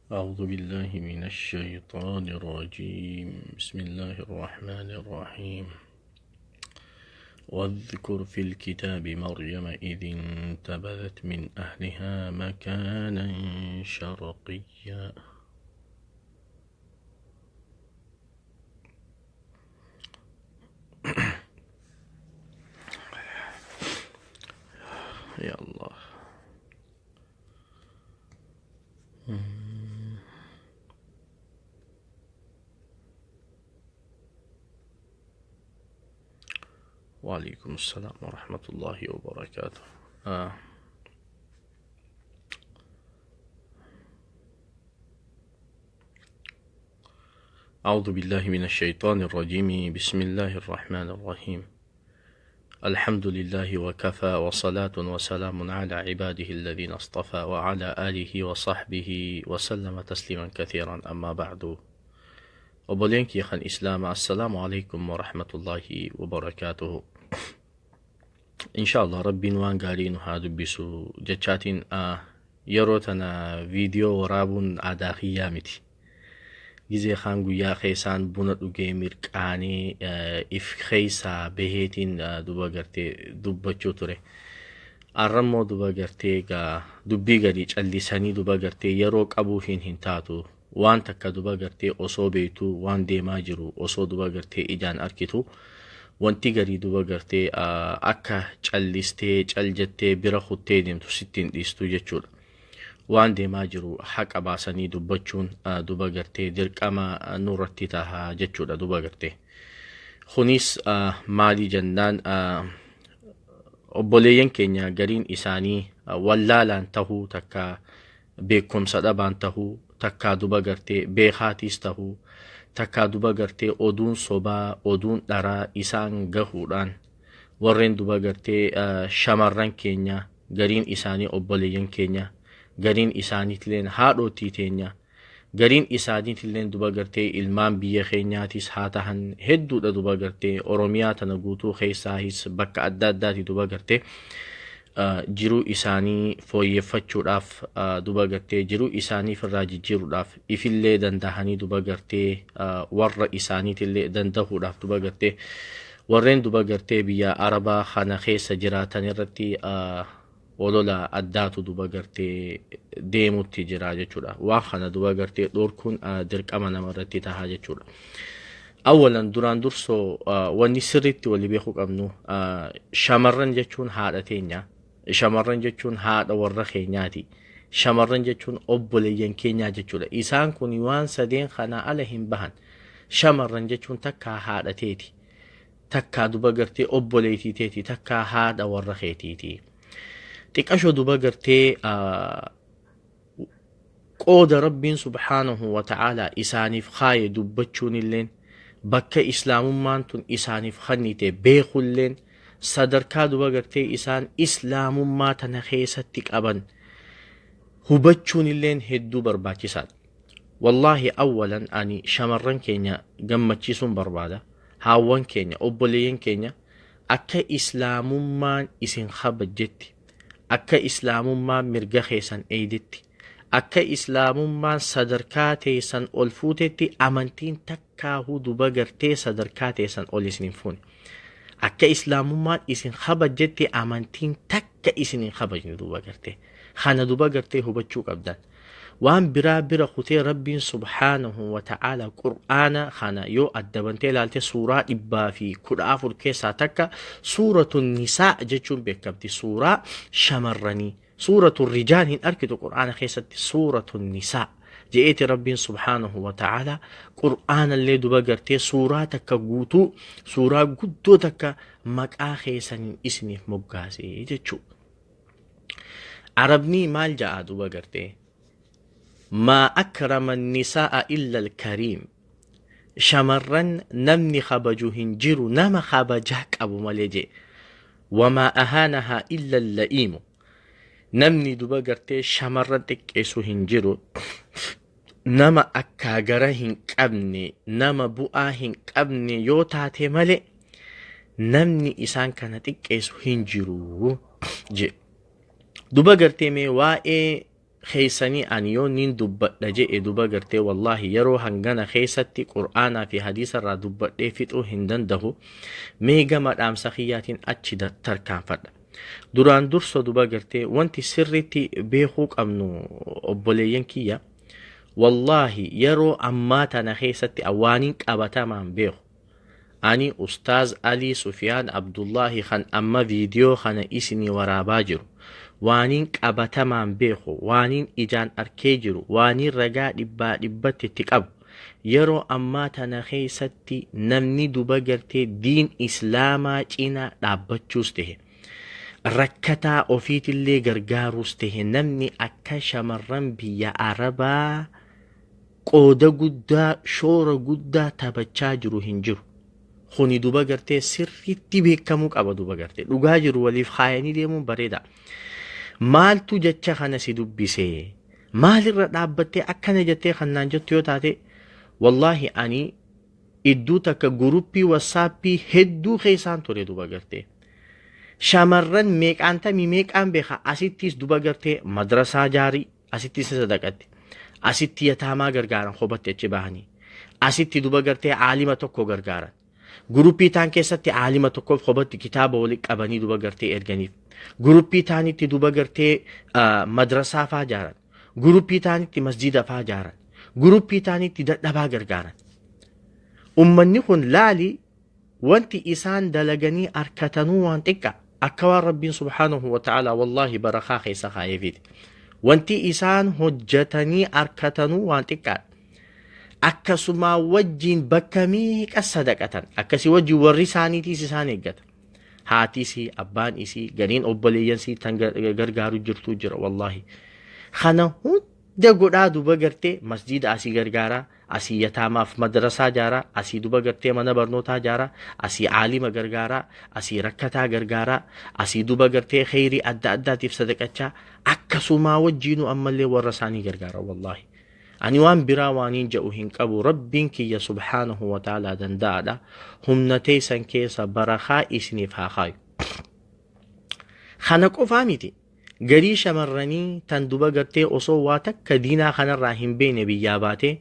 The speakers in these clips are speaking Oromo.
أعوذ بالله من الشيطان الرجيم. بسم الله الرحمن الرحيم. واذكر في الكتاب مريم إذ انتبذت من أهلها مكانا شرقيا. يا الله. وعليكم السلام ورحمة الله وبركاته. أعوذ بالله من الشيطان الرجيم. بسم الله الرحمن الرحيم. الحمد لله وكفى وصلاة وسلام على عباده الذين اصطفى وعلى آله وصحبه وسلم تسليما كثيرا. أما بعد. وبولينك يخن إسلام. السلام عليكم ورحمة الله وبركاته. إن شاء الله ربي نوان قالين هادو بسو جتشاتين يروتنا فيديو ورابون عداخي يامتي جزي خانقو يا خيسان بونت وغيمير قاني إف خيسا بهيتين دوبا غرتي دوبا چوتوري الرمو دوبا غرتي دوبي غري چلساني دوبا غرتي يروك أبوهين هنتاتو وان تكا دوبا غرتي أصو بيتو وان ديما جرو أصو دوبا غرتي إجان أركتو وانتي غري دوبا غرتي أكا چلستي چلجتي برا خودتي ديمتو ستين ديستو جچول وان ديما جرو حق أباساني دوباچون دوبا غرتي درقاما نورتي تاها جچولا دوبا غرتي خونيس مالي جنان obboleeyyan keenya gariin isaanii wallaalaan tahuu takka beekumsa dhabaan tahuu takka duba gartee beekaatiis tahuu takka duba gartee oduun sobaa oduun dharaa isaan gahuudhaan warreen duba gartee shamarran keenya gariin isaanii obboleeyyan keenya gariin isaaniitilleen haadhotii teenya gariin isaaniitilleen duba gartee ilmaan biyya keenyaatis haa tahan hedduudha duba gartee oromiyaa tana guutuu keessaahis bakka adda addaati duba gartee jiruu isaanii fooyyeffachuudhaaf duba gartee jiruu isaaniif irraa jijjiiruudhaaf ifillee dandahanii duba gartee warra isaaniitillee dandahuudhaaf duba gartee warreen duba gartee biyya arabaa kana keessa jiraatan irratti olola addaatu duba gartee deemutti jira jechuudha. Waan kana duba gartee dhorkuun dirqama namarratti tahaa jechuudha. Awwalan duraan dursoo wanni sirriitti wali beekuu qabnu shamarran jechuun haadha teenya. Shamarran jechuun haadha warra keenyaati. Shamarran jechuun obboleeyyan keenyaa jechuudha. Isaan kun waan sadeen kana ala hin bahan. Shamarran jechuun takka haadha teeti. Takka duba gartee obboleetii teeti. Takka haadha warra keetiiti. xiqqashoo duba gartee qooda rabbiin subhaanahu wa ta'aalaa isaaniif kaaye dubbachuun illeen bakka islaamummaan tun isaaniif kennite beekulleen sadarkaa duba gartee isaan islaamummaa tana keessatti qaban hubachuun illeen hedduu barbaachisaadha. Wallaahi awwalan ani shamarran keenya gammachiisuun barbaada. Haawwan keenya obboleeyyan keenya akka islaamummaan isin kabajjetti akka islaamummaan mirga keessan eeydetti akka islaamummaan sadarkaa teessan ol fuutetti amantiin takkaahuu duba gartee sadarkaa teessan ol isin hin fuune akka islaamummaan isin kabajjetti amantiin takka isin hin kabajne duba gartee kana duba gartee hubachuu qabdan. waan biraa bira kutee rabbiin subhaanahu wa ta'aalaa qur'aana kana yoo addabantee ilaalte suuraa 114 keessaa takka suuratun nisaa jechuun beekamti. suuraa shamarranii suuratun rijaal hin arkitu qur'aana keessatti suuratun nisaa je'eeti rabbiin subhaanahu wa ta'aalaa qur'aana illee duba gartee suuraa takka guutuu suuraa guddoo takka maqaa keessaniin isiniif moggaase jechuu. arabni maal ja'a duba gartee ما أكرم النساء إلا الكريم. شمرن نمني خبجو هنجرو نما خبجاك أبو مليجي. وما أهانها إلا اللئيم. نمني دوبا قرتي شمرن تكيسو هنجرو نما أكاقره هنكبني نما بؤا هنكبني يوتاتي ملي نمني إسان كانت تكيسو هنجرو جي دوبا قرتي مي وائي خيساني أنيو نين دبت لجئ دبا قرتي والله يرو هنغانا خيستي قرآنا في حديث را دبت لفتو هندن دهو ميغا مدام سخيات أجد تركان فد duraan dursa duba gartee wanti sirritti beekuu qabnu obboleeyyan kiyya wallahi yeroo ammaa tana keessatti awaaniin qabatamaan beeku ani ustaaz Ali Sufyaan Abdullahi kan amma viidiyoo kana isinii waraabaa jiru waaniin qabatamaan beeku waaniin ijaan arkee jiru waaniin ragaa dhibbatti itti qabu yeroo ammaa tana keessatti namni duba gartee diin islaamaa cinaa dhaabbachuus tahe rakkataa ofiitillee gargaaruus tahe namni akka shamarran biyya arabaa qooda guddaa shoora guddaa taphachaa jiru hin jiru kuni duba gartee sirriitti beekamuu qaba duba gartee dhugaa jiru waliif haayanii deemuun bareeda maaltu jecha kana si dubbise maalirra dhaabbattee akkana jettee kannaan jettu yoo taate wallahi ani idduu takka guruppii wassaappii hedduu keessaan ture duba gartee shamarran meeqaan beeka asittis duba gartee madrasaa jaarii asittis sadaqatti asitti yataamaa gargaaran khobatti achi bahanii asitti duba gartee aalima tokko gargaaran guruppii taan keessatti aalima tokkoof khobatti kitaaba walitti qabanii duba gartee erganiif guruppii taanitti duba gartee madrasaa faa jaaran guruppii taanitti masjida faa jaaran guruppii taanitti dadhabaa gargaaran ummanni kun laali wanti isaan dalaganii arkatanuu waan xiqqa akka waan rabbiin subhaanahu wa ta'ala wallahi barakaa keessa kaayeefiti wanti isaan hojjetanii arkatanuu waan xiqqaadha akkasuma wajjiin bakka meeqa sadaqatan akkasii wajjiin warri isaaniitiis isaan eeggata haatiisii abbaan isii gariin obboleeyyansii tan gargaaru jirtu jira wallahi kana hunda godhaa duba gartee masjida asii gargaaraa asii yataamaaf madrasaa jaaraa asii duba gartee mana barnootaa jaaraa asii aalima gargaaraa asii rakkataa gargaaraa asii duba gartee khayrii adda addaatiif sadaqachaa akkasuma wajjiinu ammallee warra isaanii gargaara wallahi ani waan biraa waaniin jedhu hin qabu rabbiin kiyya subhaanahu wa ta'ala danda'aadha humna teessan keessa barakaa isiniif haa kaayu kana qofaa miti garii shamarranii tan duba gartee osoo waa takka diinaa kanarraa hin beekne biyyaa baatee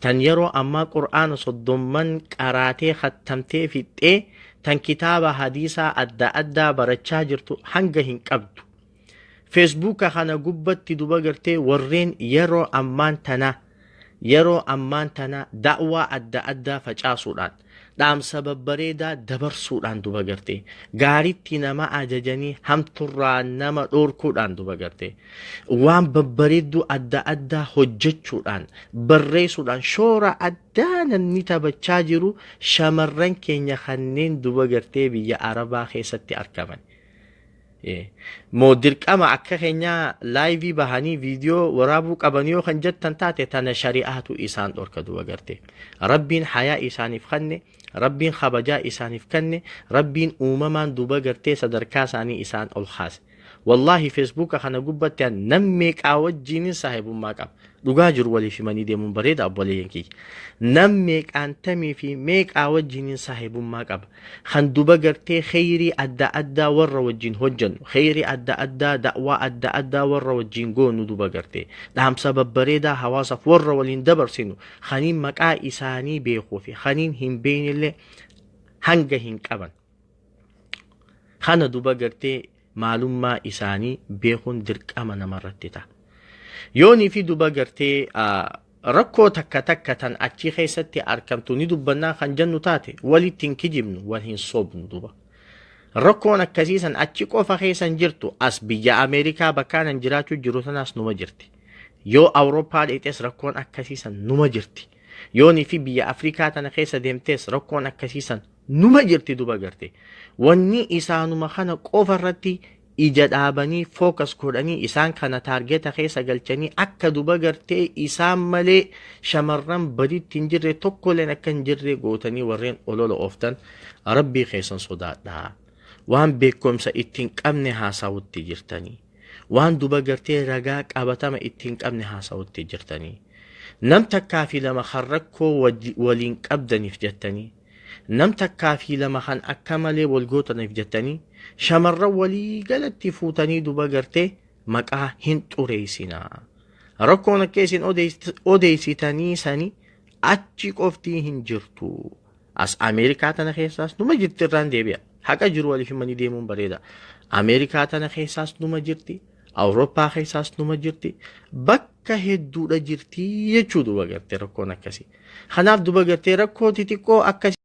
tan yeroo ammaa qur'aana soddomman qaraatee khattamtee fixxee tan kitaaba hadiisaa adda addaa barachaa jirtu hanga hin qabdu feesbuuka kana gubbatti duba gartee warreen yeroo ammaan tana da'waa adda addaa facaasuudhaan dhaamsa babbareedaa dabarsuudhaan duba gartee gaaritti nama ajajanii hamturraa nama dhoorkuudhaan duba gartee waan babbareedduu adda addaa hojjechuudhaan barreessuudhaan shoora addaa namni taphachaa jiru shamarran keenya kanneen duba gartee biyya arabaa keessatti argaman moo dirqama akka keenya laayivii bahanii viidiyoo waraabuu qabanii yoo kan jettan taate tana shari'aatu isaan dhorka duba gartee rabbiin hayaa isaaniif kenne rabbiin kabajaa isaaniif kenne rabbiin uumamaan duba gartee sadarkaa isaanii isaan ol kaase wallahi feesbuuka kana gubbatti nam meeqaa wajjiin saahibummaa qaba dhugaa jiru waliif himanii deemuun bareeda obboleeyyan kiyya nam meeqaan tamii fi meeqaa wajjiin saahibummaa qaba kan duba gartee khayrii adda addaa warra wajjiin hojjannu khayrii adda addaa da'waa adda addaa warra wajjiin goonu duba gartee dhaamsa babbareedaa hawaasaaf warra waliin dabarsinu kaniin maqaa isaanii beekuu fi kaniin hin beeknillee hanga hin qaban kana duba gartee maalummaa isaanii beekuun dirqama namarratti ta'a yoonii fi duba gartee rakkoo takka tan achi keessatti argamtu ni dubbannaa kan jennu taate walitti hin kijibnu wal hin soobnu duba rakkoon akkasiisan achi qofa keessan jirtu as biyya Ameerikaa bakkaanan jiraachuu jiru tanaas numa jirti yoo Awurooppaa dheetes rakkoon akkasiisan numa jirti yoonii fi biyya Afrikaa tana keessa deemtees rakkoon akkasiisan numa jirti duba gartee wanni isaanuma kana qofa irratti ija dhaabanii fookas godhanii isaan kana taargeta keessa galchanii akka duba gartee isaan malee shamarran baditti hin jirre tokkoleen akka hin jirre gootanii warreen olola ooftan rabbii keessan sodaadhaa waan beekumsa ittiin qabne haasawutti jirtanii waan duba gartee ragaa qabatama ittiin qabne haasawutti jirtanii nam takkaa fi lama kan rakkoo waliin qabdaniif jettanii nam takkaa fi lama kan akka malee wal gootaniif jettanii shamarran walii galatti fuutanii duba gartee maqaa hin xureessinaa rakkoon akka isin odeessitanii sani achi qoftii hin jirtu. As Ameerikaa tana keessaas numa jirti irraan deebi'a. Haqa jiru waliif himanii deemuun bareeda. Ameerikaa tana keessaas numa jirti. Awurooppaa keessaas numa jirti. Bakka hedduudha jirti jechuu duba gartee rakkoon akkasii. Kanaaf duba gartee rakkoo xixiqqoo akkasii